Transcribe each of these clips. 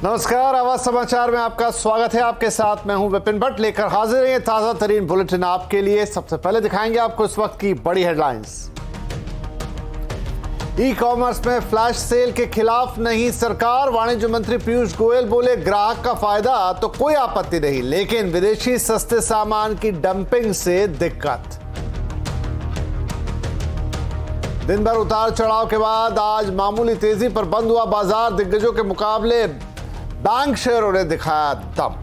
नमस्कार, आवाज समाचार में आपका स्वागत है। आपके साथ मैं हूं विपिन भट्ट, लेकर हाजिर हैं ताजा तरीन बुलेटिन आपके लिए। सबसे पहले दिखाएंगे आपको इस वक्त की बड़ी हेडलाइंस। ई कॉमर्स में फ्लैश सेल के खिलाफ नहीं सरकार। वाणिज्य मंत्री पीयूष गोयल बोले ग्राहक का फायदा तो कोई आपत्ति नहीं, लेकिन विदेशी सस्ते सामान की डंपिंग से दिक्कत। दिन भर उतार चढ़ाव के बाद आज मामूली तेजी पर बंद हुआ बाजार। दिग्गजों के मुकाबले बैंक शेयरों ने दिखाया दम।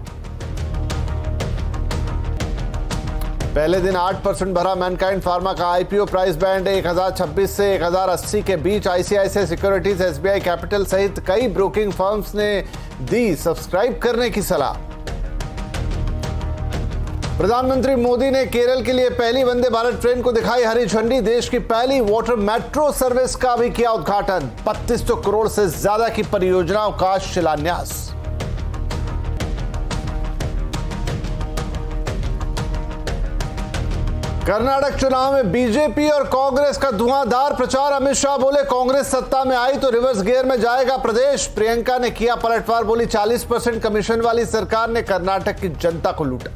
पहले दिन 8% भरा मैनकाइंड फार्मा का आईपीओ। प्राइस बैंड 1026 से 1080 के बीच। आईसीआईसीआई सिक्योरिटीज, एसबीआई कैपिटल सहित कई ब्रोकिंग फर्म्स ने दी सब्सक्राइब करने की सलाह। प्रधानमंत्री मोदी ने केरल के लिए पहली वंदे भारत ट्रेन को दिखाई हरी झंडी। देश की पहली वाटर मेट्रो सर्विस का भी किया उद्घाटन। 3200 करोड़ से ज्यादा की परियोजनाओं का शिलान्यास। कर्नाटक चुनाव में बीजेपी और कांग्रेस का धुआंधार प्रचार। अमित शाह बोले कांग्रेस सत्ता में आई तो रिवर्स गियर में जाएगा प्रदेश। प्रियंका ने किया पलटवार, बोली 40% कमीशन वाली सरकार ने कर्नाटक की जनता को लूटा।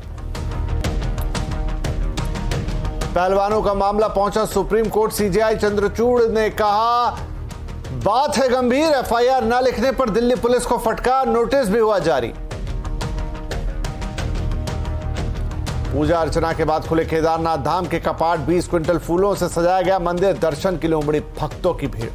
पहलवानों का मामला पहुंचा सुप्रीम कोर्ट। सीजेआई चंद्रचूड़ ने कहा बात है गंभीर। एफआईआर न लिखने पर दिल्ली पुलिस को फटकार, नोटिस भी हुआ जारी। पूजा अर्चना के बाद खुले केदारनाथ धाम के कपाट। 20 क्विंटल फूलों से सजाया गया मंदिर। दर्शन के लिए उमड़ी भक्तों की भीड़।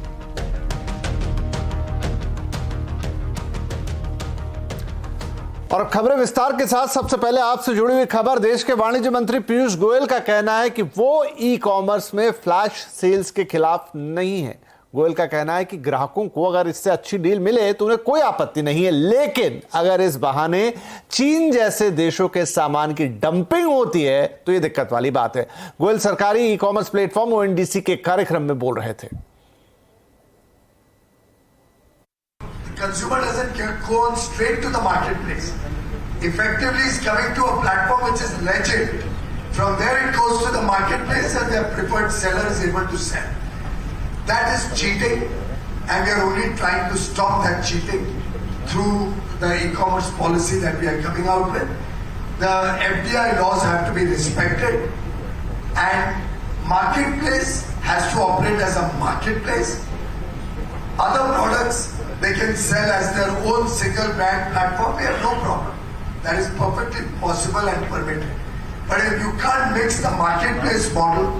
और खबरें विस्तार के साथ। सबसे पहले आपसे जुड़ी हुई खबर। देश के वाणिज्य मंत्री पीयूष गोयल का कहना है कि वो ई कॉमर्स में फ्लैश सेल्स के खिलाफ नहीं है। गोयल का कहना है कि ग्राहकों को अगर इससे अच्छी डील मिले तो उन्हें कोई आपत्ति नहीं है, लेकिन अगर इस बहाने चीन जैसे देशों के सामान की डंपिंग होती है तो ये दिक्कत वाली बात है। गोयल सरकारी ई कॉमर्स प्लेटफॉर्म ओएनडीसी के कार्यक्रम में बोल रहे थे। Consumer doesn't go on straight to the marketplace. Effectively, it's coming to a platform which is legit. From there, it goes to the marketplace, and their preferred seller is able to sell. That is cheating, and we are only trying to stop that cheating through the e-commerce policy that we are coming out with. The FDI laws have to be respected, and marketplace has to operate as a marketplace. Other products they can sell as their own single brand platform. We have no problem. That is perfectly possible and permitted. But if you can't mix the marketplace model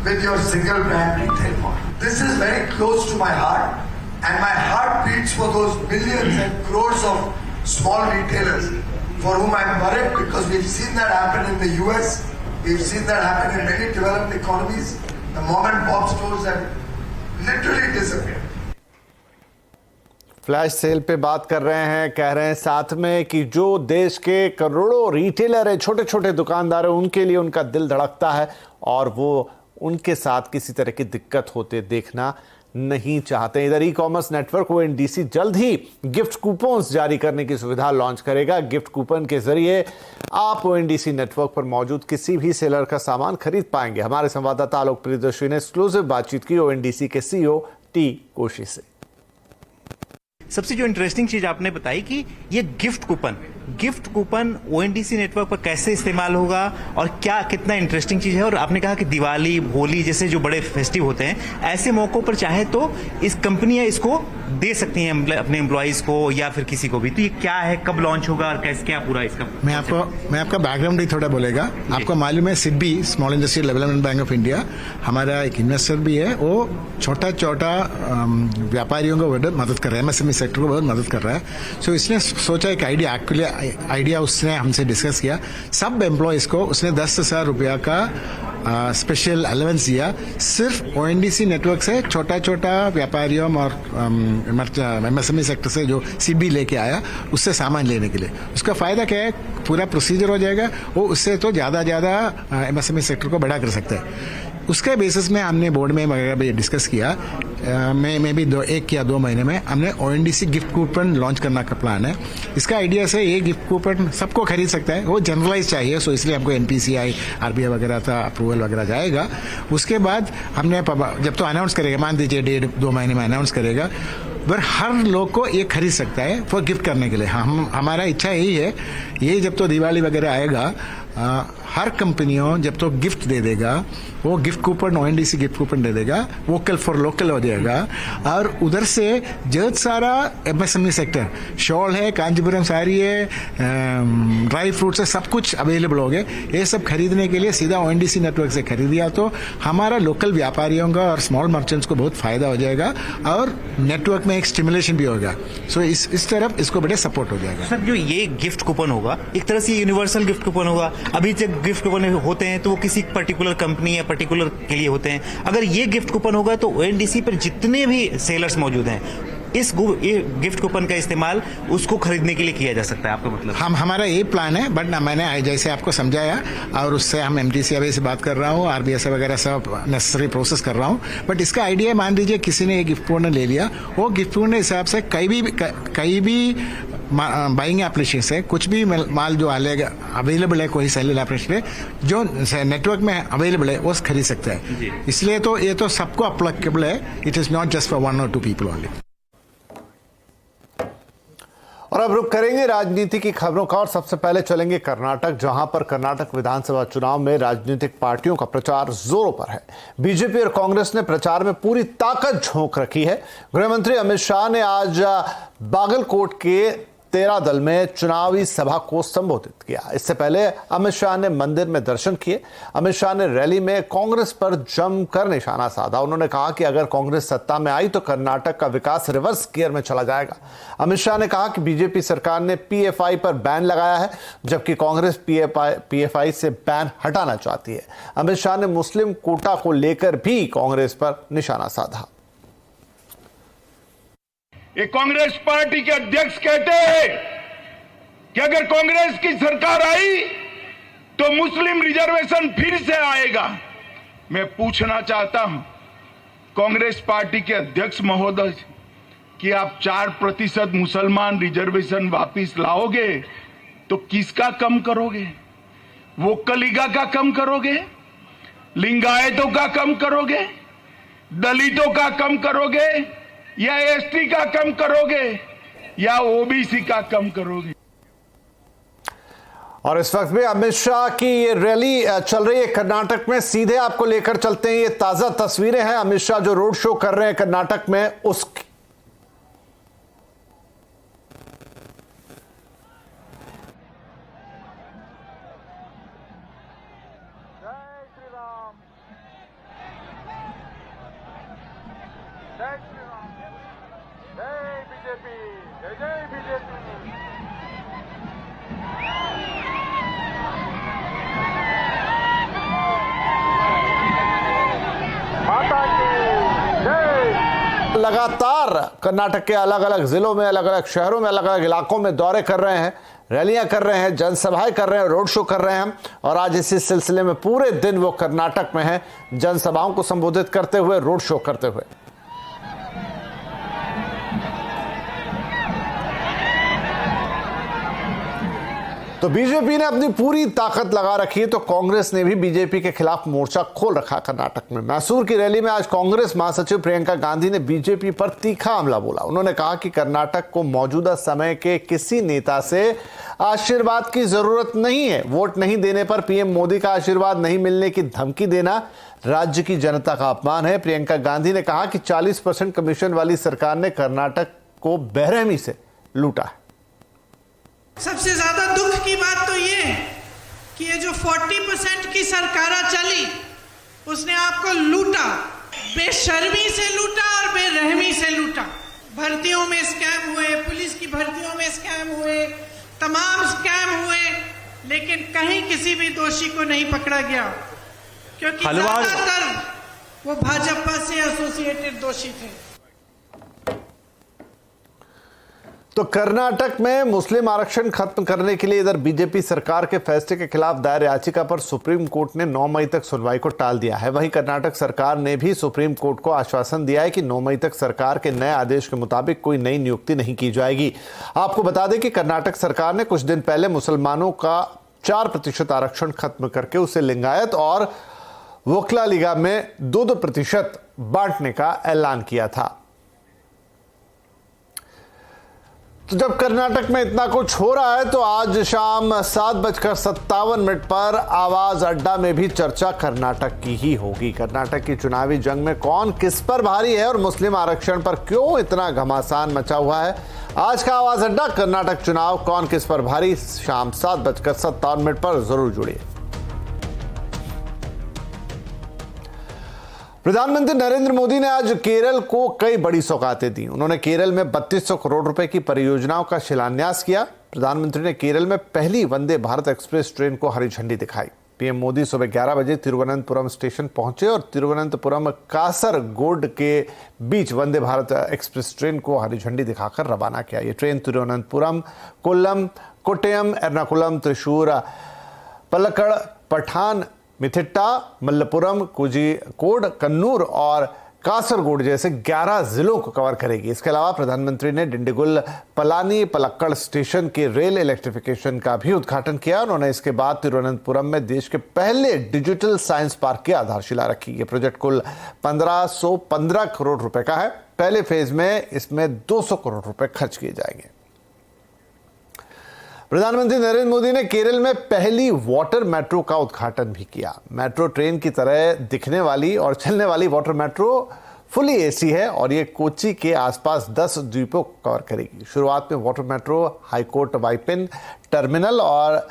with your single brand retail model, this is very close to my heart, and my heart beats for those millions and crores of small retailers for whom I'm worried, because we've seen that happen in the US, we've seen that happen in many developed economies. The mom and pop stores have literally disappeared. Flash sale पे बात कर रहे हैं, कह रहे हैं साथ में कि जो देश के करोड़ों रिटेलर है, छोटे छोटे दुकानदार है, उनके लिए उनका दिल धड़कता है और वो उनके साथ किसी तरह की दिक्कत होते देखना नहीं चाहते। इधर ई कॉमर्स नेटवर्क ओएनडीसी जल्द ही गिफ्ट कूपन्स जारी करने की सुविधा लॉन्च करेगा। गिफ्ट कूपन के जरिए आप ओएनडीसी नेटवर्क पर मौजूद किसी भी सेलर का सामान खरीद पाएंगे। हमारे संवाददाता आलोक प्रियदर्शी ने एक्सक्लूसिव बातचीत की ओएनडीसी के सीईओ टी कोशी से। सबसे जो इंटरेस्टिंग चीज आपने बताई कि ये गिफ्ट कूपन ओएनडीसी नेटवर्क पर कैसे इस्तेमाल होगा और क्या कितना इंटरेस्टिंग चीज है। और आपने कहा कि दिवाली, होली जैसे जो बड़े फेस्टिव होते हैं, ऐसे मौकों पर चाहे तो इस कंपनियां इसको दे सकती हैं अपने एम्प्लॉइज को या फिर किसी को भी। तो ये क्या है, कब लॉन्च होगा और कैसे, क्या पूरा इसका? मैं आपका बैकग्राउंड ही थोड़ा बोलेगा। आपको मालूम है SIDBI, small industrial development bank of India, हमारा एक इन्वेस्टर भी है। वो छोटा व्यापारियों को बहुत मदद कर रहा है, एमएसएमई सेक्टर को बहुत मदद कर रहा है। सो इसने सोचा एक आइडिया उसने हमसे डिस्कस किया। सब एम्प्लॉयज को उसने 10,000 रुपया का स्पेशल अलाउंस दिया, सिर्फ ओएनडीसी नेटवर्क से छोटा व्यापारियों और एमएसएमई सेक्टर से जो सीबी लेके आया उससे सामान लेने के लिए। उसका फायदा क्या है, पूरा प्रोसीजर हो जाएगा, वो उससे तो ज्यादा एमएसएमई सेक्टर को बड़ा कर सकता है। उसके बेसिस में हमने बोर्ड में वगैरह डिस्कस किया। मैं भी 1 या 2 महीने में हमने ओएनडीसी गिफ्ट कूपन लॉन्च करने का प्लान है। इसका आइडिया से ये गिफ्ट कूपन सबको खरीद सकता है, वो जनरलाइज चाहिए। सो इसलिए हमको एनपीसीआई, आरबीआई वगैरह का अप्रूवल वगैरह जाएगा। उसके बाद हमने जब तो अनाउंस करेगा, मान दीजिए 1.5-2 महीने में अनाउंस करेगा, वह हर लोग को ये खरीद सकता है फॉर गिफ्ट करने के लिए। हमारा इच्छा यही है, ये जब तो दिवाली वगैरह आएगा, हर कंपनियों जब तो गिफ्ट दे देगा, वो gift coupon ONDC gift coupon दे देगा, वोकल फॉर लोकल हो जाएगा, और उधर से बहुत सारा एमएसएमई सेक्टर, शॉल है, कांजीपुरम साड़ी है, ड्राई फ्रूट्स है, सब कुछ अवेलेबल हो गए। ये सब खरीदने के लिए सीधा ओएनडीसी नेटवर्क से खरीद दिया तो हमारा लोकल व्यापारियों का और स्मॉल मर्चेंट्स को बहुत फायदा हो जाएगा और नेटवर्क में एक स्टिमुलेशन भी होगा। सो इस तरफ इसको बड़े सपोर्ट हो जाएगा। सर, जो ये गिफ्ट कूपन होगा एक तरह से यूनिवर्सल गिफ्ट कूपन होगा। अभी जब गिफ्ट कूपन होते हैं तो वो किसी पर्टिकुलर कंपनी या पर्टिकुलर के लिए होते हैं। अगर ये गिफ्ट कूपन होगा तो ओएनडीसी पर जितने भी सेलर्स मौजूद हैं ये गिफ्ट कूपन का इस्तेमाल उसको खरीदने के लिए किया जा सकता है, आपका मतलब? हमारा ये प्लान है, बट मैंने जैसे आपको समझाया और उससे हम एमटीसीआई से बात कर रहा हूँ, आरबीएस वगैरह सब नेसेसरी प्रोसेस कर रहा हूँ। बट इसका आइडिया मान लीजिए किसी ने एक गिफ्ट कूपन ले लिया, वो गिफ्ट कूपन के हिसाब से कहीं भी बाइंग एप्लीकेशन से कुछ भी माल जो अवेलेबल है, कोई सेलर एप्लीकेशन है जो नेटवर्क में अवेलेबल है वो खरीद सकता है। इसलिए तो ये तो सबको अप्लीकेबल है, it is not just for 1 or 2 people only. और अब रुक करेंगे राजनीति की खबरों का और सबसे पहले चलेंगे कर्नाटक, जहां पर कर्नाटक विधानसभा चुनाव में राजनीतिक पार्टियों का प्रचार जोरों पर है। बीजेपी और कांग्रेस ने प्रचार में पूरी ताकत झोंक रखी है। गृहमंत्री अमित शाह ने आज बागलकोट के 13 दल में चुनावी सभा को संबोधित किया। इससे पहले अमित शाह ने मंदिर में दर्शन किए। अमित शाह ने रैली में कांग्रेस पर जमकर निशाना साधा। उन्होंने कहा कि अगर कांग्रेस सत्ता में आई तो कर्नाटक का विकास रिवर्स गियर में चला जाएगा। अमित शाह ने कहा कि बीजेपी सरकार ने पीएफआई पर बैन लगाया है, जबकि कांग्रेस पीएफआई से बैन हटाना चाहती है। अमित शाह ने मुस्लिम कोटा को लेकर भी कांग्रेस पर निशाना साधा। ये कांग्रेस पार्टी के अध्यक्ष कहते हैं कि अगर कांग्रेस की सरकार आई तो मुस्लिम रिजर्वेशन फिर से आएगा। मैं पूछना चाहता हूं कांग्रेस पार्टी के अध्यक्ष महोदय कि आप 4% मुसलमान रिजर्वेशन वापिस लाओगे तो किसका कम करोगे? वोकलिगा का कम करोगे, लिंगायतों का कम करोगे, दलितों का कम करोगे, या एसटी का कम करोगे, या ओबीसी का कम करोगे? और इस वक्त में अमित शाह की ये रैली चल रही है कर्नाटक में। सीधे आपको लेकर चलते हैं, ये ताजा तस्वीरें हैं अमित शाह जो रोड शो कर रहे हैं कर्नाटक में उसकी। लगातार कर्नाटक के अलग अलग जिलों में, अलग अलग शहरों में, अलग अलग इलाकों में दौरे कर रहे हैं, रैलियां कर रहे हैं, जनसभाएं कर रहे हैं, रोड शो कर रहे हैं। और आज इसी सिलसिले में पूरे दिन वो कर्नाटक में हैं, जनसभाओं को संबोधित करते हुए, रोड शो करते हुए। तो बीजेपी ने अपनी पूरी ताकत लगा रखी है, तो कांग्रेस ने भी बीजेपी के खिलाफ मोर्चा खोल रखा कर्नाटक में। मैसूर की रैली में आज कांग्रेस महासचिव प्रियंका गांधी ने बीजेपी पर तीखा हमला बोला। उन्होंने कहा कि कर्नाटक को मौजूदा समय के किसी नेता से आशीर्वाद की जरूरत नहीं है। वोट नहीं देने पर पीएम मोदी का आशीर्वाद नहीं मिलने की धमकी देना राज्य की जनता का अपमान है। प्रियंका गांधी ने कहा कि 40% कमीशन वाली सरकार ने कर्नाटक को बेरहमी से लूटा है। सबसे ज्यादा दुख की बात तो ये कि ये जो 40% की सरकारा चली उसने आपको लूटा, बेशर्मी से लूटा और बेरहमी से लूटा। भर्तियों में स्कैम हुए, पुलिस की भर्तियों में स्कैम हुए, तमाम स्कैम हुए, लेकिन कहीं किसी भी दोषी को नहीं पकड़ा गया, क्योंकि ज्यादातर वो भाजपा से एसोसिएटेड दोषी थे। तो कर्नाटक में मुस्लिम आरक्षण खत्म करने के लिए इधर बीजेपी सरकार के फैसले के खिलाफ दायर याचिका पर सुप्रीम कोर्ट ने 9 मई तक सुनवाई को टाल दिया है। वहीं कर्नाटक सरकार ने भी सुप्रीम कोर्ट को आश्वासन दिया है कि 9 मई तक सरकार के नए आदेश के मुताबिक कोई नई नियुक्ति नहीं की जाएगी। आपको बता दें कि कर्नाटक सरकार ने कुछ दिन पहले मुसलमानों का 4% आरक्षण खत्म करके उसे लिंगायत और वोकला लीगा में 2% बांटने का ऐलान किया था। तो जब कर्नाटक में इतना कुछ हो रहा है तो आज शाम 7:57 पर आवाज अड्डा में भी चर्चा कर्नाटक की ही होगी। कर्नाटक की चुनावी जंग में कौन किस पर भारी है और मुस्लिम आरक्षण पर क्यों इतना घमासान मचा हुआ है। आज का आवाज अड्डा कर्नाटक चुनाव कौन किस पर भारी, शाम 7:57 पर जरूर जुड़िए। प्रधानमंत्री नरेंद्र मोदी ने आज केरल को कई बड़ी सौगातें दी। उन्होंने केरल में 3200 करोड़ रुपए की परियोजनाओं का शिलान्यास किया। प्रधानमंत्री ने केरल में पहली वंदे भारत एक्सप्रेस ट्रेन को हरी झंडी दिखाई। पीएम मोदी सुबह 11 बजे तिरुवनंतपुरम स्टेशन पहुंचे और तिरुवनंतपुरम कासरगोड के बीच वंदे भारत एक्सप्रेस ट्रेन को हरी झंडी दिखाकर रवाना किया। ये ट्रेन तिरुवनंतपुरम, कोल्लम, कोट्टयम, एर्नाकुलम, त्रिशूर, पलक्कड़, पठान मिथिट्टा, मल्लपुरम, कोझिकोड, कन्नूर और कासरगोड जैसे 11 जिलों को कवर करेगी। इसके अलावा प्रधानमंत्री ने डिंडीगुल पलानी पलक्कड़ स्टेशन के रेल इलेक्ट्रिफिकेशन का भी उद्घाटन किया। उन्होंने इसके बाद तिरुवनंतपुरम में देश के पहले डिजिटल साइंस पार्क की आधारशिला रखी। ये प्रोजेक्ट कुल 1515 करोड़ रुपए का है। पहले फेज में इसमें 200 करोड़ रुपए खर्च किए जाएंगे। प्रधानमंत्री नरेंद्र मोदी ने केरल में पहली वाटर मेट्रो का उद्घाटन भी किया। मेट्रो ट्रेन की तरह दिखने वाली और चलने वाली वाटर मेट्रो फुली एसी है और ये कोच्चि के आसपास 10 द्वीपों को कवर करेगी। शुरुआत में water metro high court Vypin terminal और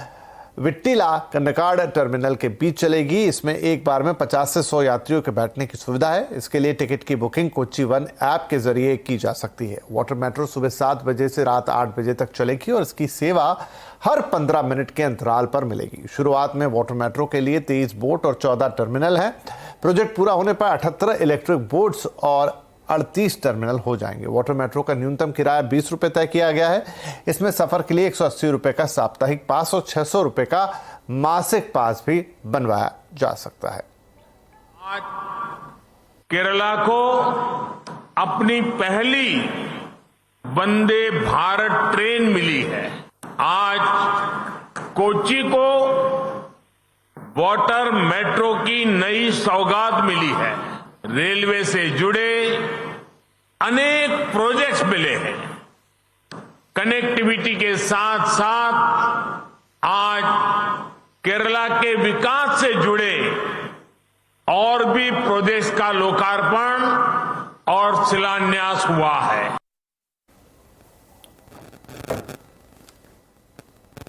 विट्टिला कन्नकाड टर्मिनल के बीच चलेगी। इसमें एक बार में 50 से 100 यात्रियों के बैठने की सुविधा है। इसके लिए टिकट की बुकिंग कोच्चि वन ऐप के जरिए की जा सकती है। वाटर मेट्रो सुबह 7 बजे से रात 8 बजे तक चलेगी और इसकी सेवा हर 15 मिनट के अंतराल पर मिलेगी। शुरुआत में वाटर मेट्रो के लिए 23 बोट और 14 टर्मिनल है। प्रोजेक्ट पूरा होने पर 78 इलेक्ट्रिक बोट्स और 38 टर्मिनल हो जाएंगे। वाटर मेट्रो का न्यूनतम किराया 20 रुपए तय किया गया है। इसमें सफर के लिए 180 रुपए का साप्ताहिक पास और 600 रुपए का मासिक पास भी बनवाया जा सकता है। आज केरला को अपनी पहली वंदे भारत ट्रेन मिली है। आज कोच्चि को वाटर मेट्रो की नई सौगात मिली है। रेलवे से जुड़े अनेक प्रोजेक्ट्स मिले हैं। कनेक्टिविटी के साथ साथ आज केरला के विकास से जुड़े और भी प्रोजेक्ट्स का लोकार्पण और शिलान्यास हुआ है।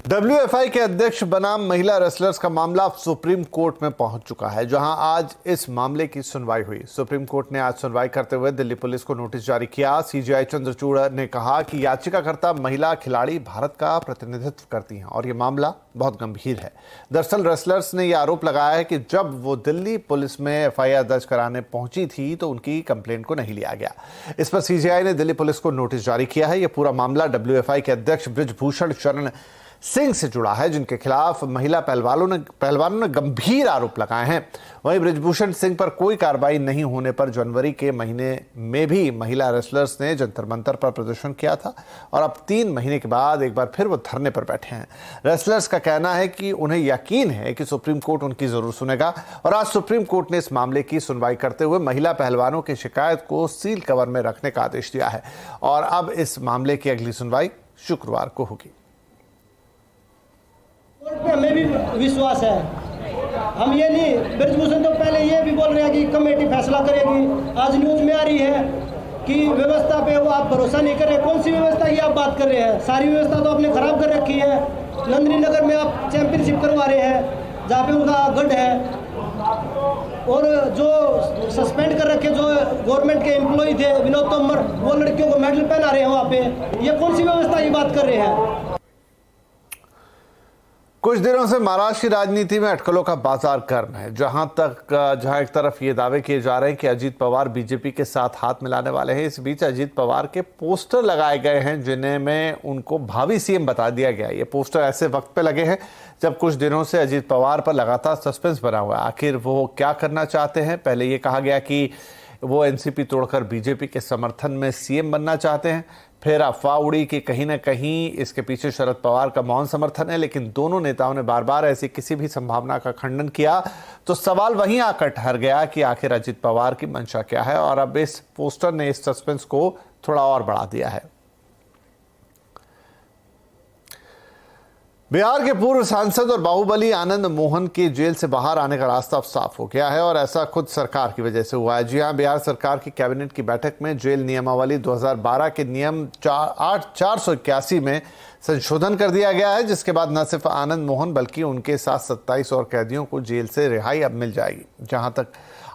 WFI के अध्यक्ष बनाम महिला रेसलर्स का मामला सुप्रीम कोर्ट में पहुंच चुका है, जहां आज इस मामले की सुनवाई हुई। सुप्रीम कोर्ट ने आज सुनवाई करते हुए दिल्ली पुलिस को नोटिस जारी किया। CJI चंद्रचूड़ ने कहा कि याचिकाकर्ता महिला खिलाड़ी भारत का प्रतिनिधित्व करती हैं और यह मामला बहुत गंभीर है। दरअसल रेसलर्स ने यह आरोप लगाया है कि जब वो दिल्ली पुलिस में FIR दर्ज कराने पहुंची थी तो उनकी कंप्लेंट को नहीं लिया गया। इस पर CJI ने दिल्ली पुलिस को नोटिस जारी किया है। यह पूरा मामला WFI के अध्यक्ष बृजभूषण शरण सिंह से जुड़ा है, जिनके खिलाफ महिला पहलवानों ने गंभीर आरोप लगाए हैं। वहीं बृजभूषण सिंह पर कोई कार्रवाई नहीं होने पर जनवरी के महीने में भी महिला रेसलर्स ने जंतर मंतर पर प्रदर्शन किया था और अब 3 महीने के बाद एक बार फिर वो धरने पर बैठे हैं। रेसलर्स का कहना है कि उन्हें यकीन है कि सुप्रीम कोर्ट उनकी जरूर सुनेगा और आज सुप्रीम कोर्ट ने इस मामले की सुनवाई करते हुए महिला पहलवानों की शिकायत को सील कवर में रखने का आदेश दिया है और अब इस मामले की अगली सुनवाई शुक्रवार को होगी। हमें भी विश्वास है। हम ये नहीं, बृजभूषण तो पहले ये भी बोल रहे हैं कि कमेटी फैसला करेगी। आज न्यूज में आ रही है कि व्यवस्था पे वो आप भरोसा नहीं कर रहे। कौन सी व्यवस्था की आप बात कर रहे हैं? सारी व्यवस्था तो आपने खराब कर रखी है। नंदिनी नगर में आप चैंपियनशिप करवा रहे हैं जहाँ पे उनका गढ़ है और जो सस्पेंड कर रखे जो गवर्नमेंट के एम्प्लॉय थे विनोद तोमर, वो लड़कियों को मेडल पहना रहे हैं वहाँ पे। ये कौन सी व्यवस्था की बात कर रहे हैं? कुछ दिनों से महाराष्ट्र की राजनीति में अटकलों का बाजार गर्म है। जहां एक तरफ ये दावे किए जा रहे हैं कि अजीत पवार बीजेपी के साथ हाथ मिलाने वाले हैं, इस बीच अजीत पवार के पोस्टर लगाए गए हैं जिन्हें में उनको भावी सीएम बता दिया गया। ये पोस्टर ऐसे वक्त पे लगे हैं जब कुछ दिनों से अजीत पवार पर लगातार सस्पेंस बना हुआ है। आखिर वो क्या करना चाहते हैं? पहले ये कहा गया कि वो एनसीपी तोड़कर बीजेपी के समर्थन में सीएम बनना चाहते हैं। फिर अफवाह उड़ी कि कहीं ना कहीं इसके पीछे शरद पवार का मौन समर्थन है, लेकिन दोनों नेताओं ने बार बार ऐसी किसी भी संभावना का खंडन किया। तो सवाल वहीं आकर ठहर गया कि आखिर अजित पवार की मंशा क्या है, और अब इस पोस्टर ने इस सस्पेंस को थोड़ा और बढ़ा दिया है। बिहार के पूर्व सांसद और बाहुबली आनंद मोहन के जेल से बाहर आने का रास्ता अब साफ हो गया है और ऐसा खुद सरकार की वजह से हुआ है। जी हां, बिहार सरकार की कैबिनेट की बैठक में जेल नियमावली 2012 के नियम 481 में संशोधन कर दिया गया है, जिसके बाद न सिर्फ आनंद मोहन बल्कि उनके साथ 27 और कैदियों को जेल से रिहाई अब मिल जाएगी। जहां तक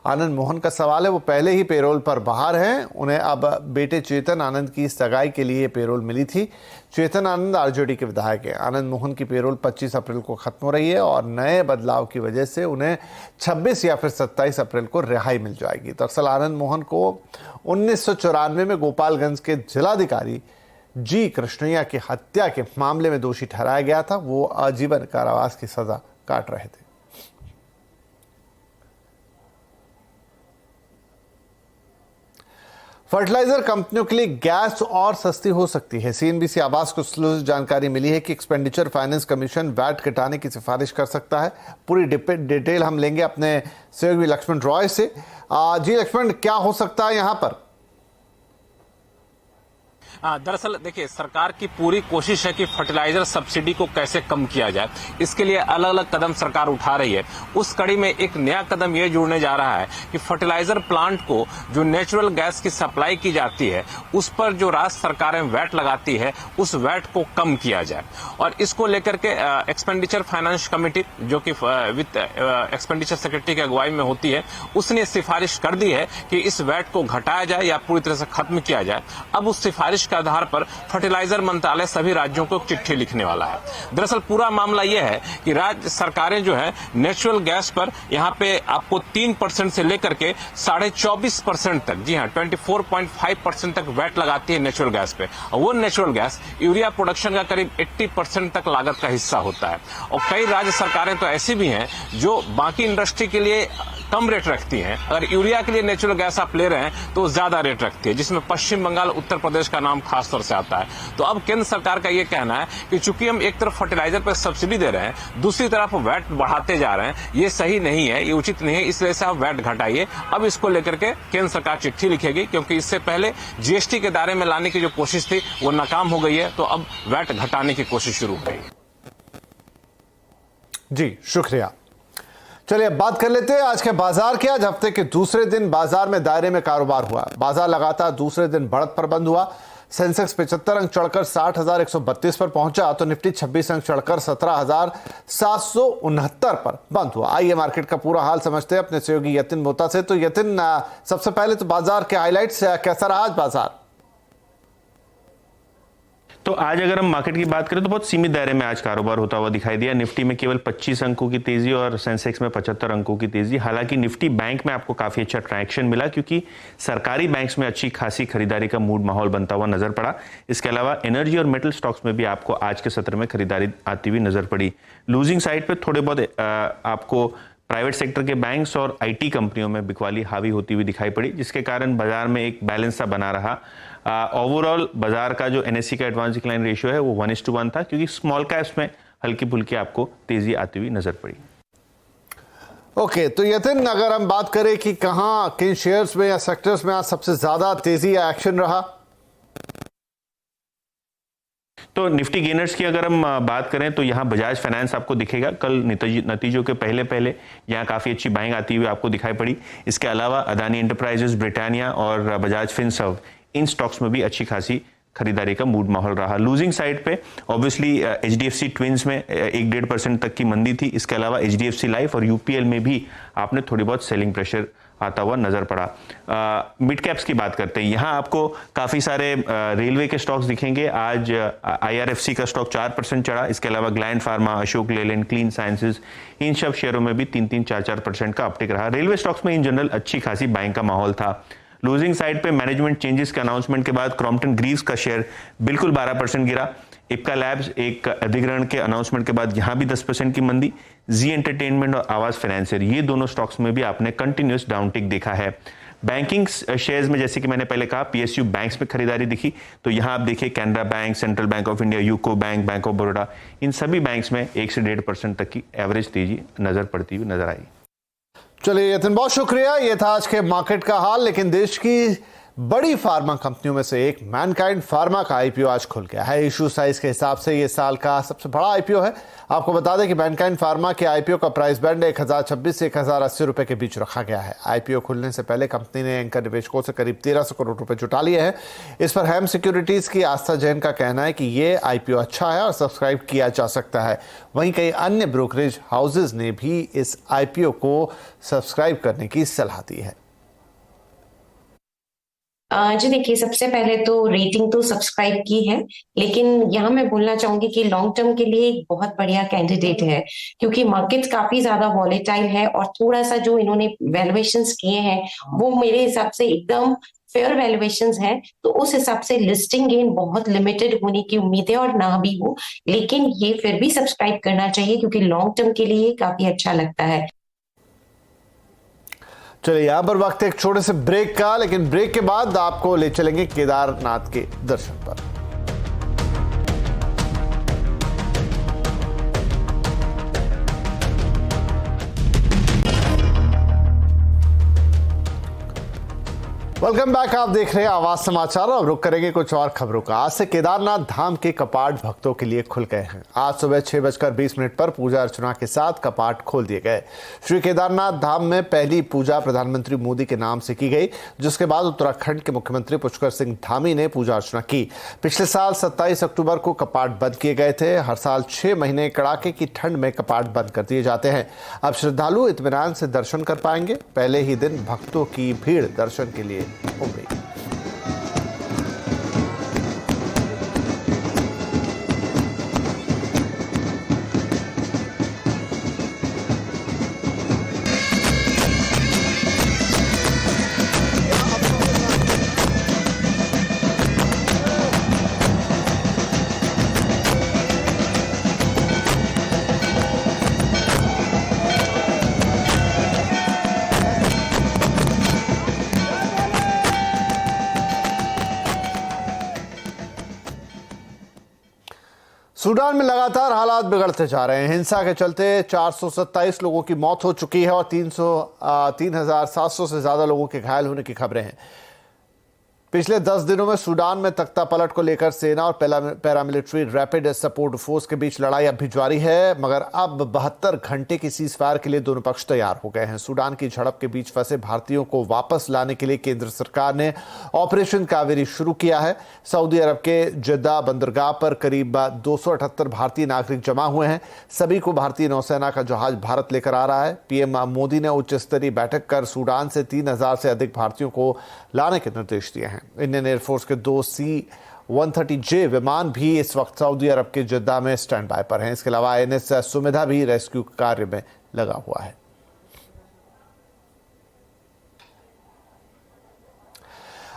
आनंद मोहन का सवाल है, वो पहले ही पेरोल पर बाहर हैं। उन्हें अब बेटे चेतन आनंद की सगाई के लिए पेरोल मिली थी। चेतन आनंद आरजेडी के विधायक हैं। आनंद मोहन की पेरोल 25 अप्रैल को खत्म हो रही है और नए बदलाव की वजह से उन्हें 26 या फिर 27 अप्रैल को रिहाई मिल जाएगी। दरअसल आनंद मोहन को 1994 में गोपालगंज के जिलाधिकारी जी कृष्णैया की हत्या के मामले में दोषी ठहराया गया था। वो आजीवन कारावास की सजा काट रहे थे। फर्टिलाइजर कंपनियों के लिए गैस और सस्ती हो सकती है। सीएनबीसी आवास को एक्सक्लूसिव जानकारी मिली है कि एक्सपेंडिचर फाइनेंस कमीशन वैट घटाने की सिफारिश कर सकता है। पूरी डिटेल हम लेंगे अपने सहयोगी लक्ष्मण रॉय से। जी लक्ष्मण, क्या हो सकता है यहां पर? दरअसल देखिए, सरकार की पूरी कोशिश है कि फर्टिलाइजर सब्सिडी को कैसे कम किया जाए। इसके लिए अलग अलग कदम सरकार उठा रही है। उस कड़ी में एक नया कदम ये जुड़ने जा रहा है कि फर्टिलाइजर प्लांट को जो नेचुरल गैस की सप्लाई की जाती है उस पर जो राज्य सरकारें वैट लगाती है उस वैट को कम किया जाए। और इसको लेकर के एक्सपेंडिचर फाइनेंस कमेटी, जो कि वित्त एक्सपेंडिचर सेक्रेटरी की अगुवाई में होती है, उसने सिफारिश कर दी है कि इस वैट को घटाया जाए या पूरी तरह से खत्म किया जाए। अब उस सिफारिश के आधार पर फर्टिलाइजर मंत्रालय सभी राज्यों को चिट्ठी लिखने वाला है। दरअसल पूरा मामला यह है कि राज्य सरकारें जो है नेचुरल गैस पर यहाँ पे आपको 3% से लेकर के 24.5% तक, जी हाँ 24.5% तक वैट लगाती है नेचुरल गैस पे। और वो नेचुरल गैस यूरिया प्रोडक्शन का करीब 80% तक लागत का हिस्सा होता है। और कई राज्य सरकारें तो ऐसी भी हैं जो बाकी इंडस्ट्री के लिए कम रेट रखती हैं। अगर यूरिया के लिए नेचुरल गैस आप ले रहे हैं तो ज्यादा रेट रखती है, जिसमें पश्चिम बंगाल, उत्तर प्रदेश का नाम खास तौर से आता है। तो अब केंद्र सरकार का ये कहना है कि चूंकि हम एक तरफ फर्टिलाइजर पर सब्सिडी दे रहे हैं, दूसरी तरफ वैट बढ़ाते जा रहे हैं, ये सही नहीं है, ये उचित नहीं है, इस वजह से आप वैट घटाइए। अब इसको लेकर के केंद्र सरकार चिट्ठी लिखेगी, क्योंकि इससे पहले जीएसटी के दायरे में लाने की जो कोशिश थी वो नाकाम हो गई है। तो अब वैट घटाने की कोशिश शुरू हो गई। जी शुक्रिया। चलिए अब बात कर लेते हैं आज के बाजार के। आज हफ्ते के दूसरे दिन बाजार में दायरे में कारोबार हुआ। बाजार लगातार दूसरे दिन बढ़त पर बंद हुआ। सेंसेक्स 75 अंक चढ़कर 60,132 पर पहुंचा तो निफ्टी 26 अंक चढ़कर 17,769 पर बंद हुआ। आइए मार्केट का पूरा हाल समझते हैं अपने सहयोगी यतिन मोता से। तो यतिन, सबसे पहले तो बाजार के हाइलाइट्स, कैसा रहा आज बाजार? तो आज अगर हम मार्केट की बात करें तो बहुत सीमित दायरे में आज कारोबार होता हुआ दिखाई दिया। निफ्टी में केवल 25 अंकों की तेजी और सेंसेक्स में 75 अंकों की तेजी। हालांकि निफ्टी बैंक में आपको काफी अच्छा ट्रैक्शन मिला, क्योंकि सरकारी बैंक्स में अच्छी खासी खरीदारी का मूड माहौल बनता हुआ नजर पड़ा। इसके अलावा एनर्जी और मेटल स्टॉक्स में भी आपको आज के सत्र में खरीदारी आती हुई नजर पड़ी। लूजिंग साइड पर थोड़े बहुत आपको प्राइवेट सेक्टर के बैंक्स और आईटी कंपनियों में बिकवाली हावी होती हुई दिखाई पड़ी, जिसके कारण बाजार में एक बैलेंस सा बना रहा। ओवरऑल बाजार का जो एनएससी का एडवांस डिक्लाइन रेशियो है वो 1:1 था, क्योंकि स्मॉल कैप्स में हल्की फुल्की आपको तेजी आती हुई नजर पड़ी। ओके, तो यतिन, अगर हम बात करें कि कहां, किन शेयर्स में या सेक्टर्स में आज सबसे ज्यादा तेजी या एक्शन रहा? तो निफ्टी गेनर्स की अगर हम बात करें तो यहाँ बजाज फाइनेंस आपको दिखेगा। कल नतीजों के पहले यहाँ काफी अच्छी बाइंग आती हुई आपको दिखाई पड़ी। इसके अलावा अदानी एंटरप्राइजेस, ब्रिटानिया और बजाज फिनसर्व, इन स्टॉक्स में भी अच्छी खासी खरीदारी का मूड माहौल रहा। लूजिंग साइड पे ऑब्वियसली एचडीएफसी ट्विंस में 1-1.5% तक की मंदी थी। इसके अलावा एचडीएफसी लाइफ और यूपीएल में भी आपने थोड़ी बहुत सेलिंग प्रेशर आता हुआ नजर पड़ा। मिड कैप्स की बात करते हैं, यहाँ आपको काफी सारे रेलवे के स्टॉक्स दिखेंगे। आज आईआरएफसी का स्टॉक 4% चढ़ा। इसके अलावा Gland Pharma, Ashok Leyland, clean sciences, इन सब शेयरों में भी 3-3, 4-4% का अपटिक रहा। रेलवे स्टॉक्स में इन जनरल अच्छी खासी बाइंग का माहौल था। लूजिंग साइड पे मैनेजमेंट चेंजेस के अनाउंसमेंट के बाद क्रॉम्पटन ग्रीव्स का शेयर बिल्कुल 12% गिरा। इप्का लैब्स एक अधिग्रहण के अनाउंसमेंट के बाद यहां भी 10% की मंदी। जी एंटरटेनमेंट और आवाज फाइनेंशियर, ये दोनों स्टॉक्स में भी आपने कंटिन्यूअस डाउनटिक देखा है। बैंकिंग शेयर्स में जैसे कि मैंने पहले कहा, पीएसयू बैंक्स में खरीदारी दिखी। तो यहां आप देखिए Canara bank, central bank of India, UCO bank, bank of Baroda, इन सभी बैंक्स में 1 से 1.5% तक की एवरेज तेजी नजर पड़ती हुई नजर आई। चलिए यतिन, बहुत शुक्रिया। ये था आज के मार्केट का हाल। लेकिन देश की बड़ी फार्मा कंपनियों में से एक मैनकाइंड फार्मा का आईपीओ आज खुल गया है। इशू साइज के हिसाब से ये साल का सबसे बड़ा आईपीओ है। आपको बता दें कि मैनकाइंड फार्मा के आईपीओ का प्राइस बैंड 1026 से 1080 रुपए के बीच रखा गया है। आईपीओ खुलने से पहले कंपनी ने एंकर निवेशकों से करीब 1300 करोड़ रुपए जुटा लिए हैं। इस पर हेम सिक्योरिटीज की आस्था जैन का कहना है कि ये आईपीओ अच्छा है और सब्सक्राइब किया जा सकता है। वहीं कई अन्य ब्रोकरेज हाउसेज ने भी इस आईपीओ को सब्सक्राइब करने की सलाह दी है। जी देखिए, सबसे पहले तो रेटिंग तो सब्सक्राइब की है, लेकिन यहाँ मैं बोलना चाहूंगी कि लॉन्ग टर्म के लिए एक बहुत बढ़िया कैंडिडेट है, क्योंकि मार्केट काफी ज्यादा वॉलेटाइल है और थोड़ा सा जो इन्होंने वैल्यूएशंस किए हैं वो मेरे हिसाब से एकदम फेयर वैल्यूएशंस हैं। तो उस हिसाब से लिस्टिंग गेन बहुत लिमिटेड होने की उम्मीद है और ना भी हो, लेकिन ये फिर भी सब्सक्राइब करना चाहिए क्योंकि लॉन्ग टर्म के लिए काफी अच्छा लगता है। चलिए, यहां पर वक्त है एक छोटे से ब्रेक का, लेकिन ब्रेक के बाद आपको ले चलेंगे केदारनाथ के दर्शन पर। Welcome back. आप देख रहे हैं आवाज समाचार। अब रुक करेंगे कुछ और खबरों का। आज से केदारनाथ धाम के कपाट भक्तों के लिए खुल गए हैं। आज सुबह 6:20 पर पूजा अर्चना के साथ कपाट खोल दिए गए। श्री केदारनाथ धाम में पहली पूजा प्रधानमंत्री मोदी के नाम से की गई, जिसके बाद उत्तराखंड के मुख्यमंत्री पुष्कर सिंह धामी ने पूजा अर्चना की। पिछले साल 27 अक्टूबर को कपाट बंद किए गए थे। हर साल 6 महीने कड़ाके की ठंड में कपाट बंद कर दिए जाते हैं। अब श्रद्धालु इत्मीनान से दर्शन कर पाएंगे। पहले ही दिन भक्तों की भीड़ दर्शन के लिए उमड़ी। सूडान में लगातार हालात बिगड़ते जा रहे हैं। हिंसा के चलते 427 लोगों की मौत हो चुकी है और 3,700 से ज्यादा लोगों के घायल होने की खबरें हैं। पिछले 10 दिनों में सूडान में तख्ता पलट को लेकर सेना और पैरामिलिट्री रैपिड सपोर्ट फोर्स के बीच लड़ाई अब भी जारी है, मगर अब 72 घंटे की सीजफायर के लिए दोनों पक्ष तैयार हो गए हैं। सूडान की झड़प के बीच फंसे भारतीयों को वापस लाने के लिए केंद्र सरकार ने ऑपरेशन कावेरी शुरू किया है। सऊदी अरब के जद्दा बंदरगाह पर करीब 278 भारतीय नागरिक जमा हुए हैं। सभी को भारतीय नौसेना का जहाज भारत लेकर आ रहा है। पीएम मोदी ने उच्च स्तरीय बैठक कर सूडान से 3000 से अधिक भारतीयों को लाने के निर्देश दिए हैं। इंडियन एयरफोर्स के 2 C-130J विमान भी इस वक्त सऊदी अरब के जद्दा में स्टैंड बाय पर हैं। इसके अलावा INS सुमेधा भी रेस्क्यू कार्य में लगा हुआ है।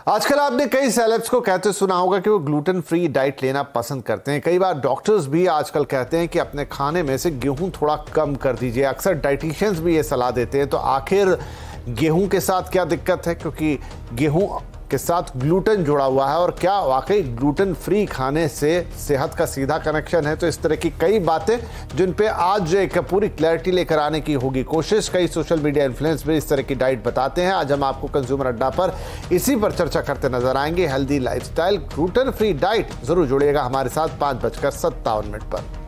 आजकल आपने कई सेलेब्स को कहते सुना होगा कि वो ग्लूटेन फ्री डाइट लेना पसंद करते हैं। कई बार डॉक्टर्स भी आजकल कहते हैं कि अपने खाने में से गेहूं थोड़ा कम कर दीजिए। अक्सर डाइटिशियंस भी ये सलाह देते हैं। तो आखिर गेहूं के साथ क्या दिक्कत है, क्योंकि गेहूं के साथ ग्लूटेन जुड़ा हुआ है, और क्या वाकई ग्लूटेन फ्री खाने से सेहत का सीधा कनेक्शन है? तो इस तरह की कई बातें जिन पे आज एक पूरी क्लैरिटी लेकर आने की होगी कोशिश। कई सोशल मीडिया इन्फ्लुएंस भी इस तरह की डाइट बताते हैं। आज हम आपको कंज्यूमर अड्डा पर इसी पर चर्चा करते नजर आएंगे। Healthy lifestyle, gluten free diet. जरूर जुड़िएगा हमारे साथ 5:57 पर।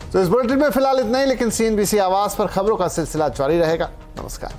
तो इस बुलेटिन में फिलहाल इतना ही, लेकिन CNBC आवाज पर खबरों का सिलसिला जारी रहेगा। नमस्कार।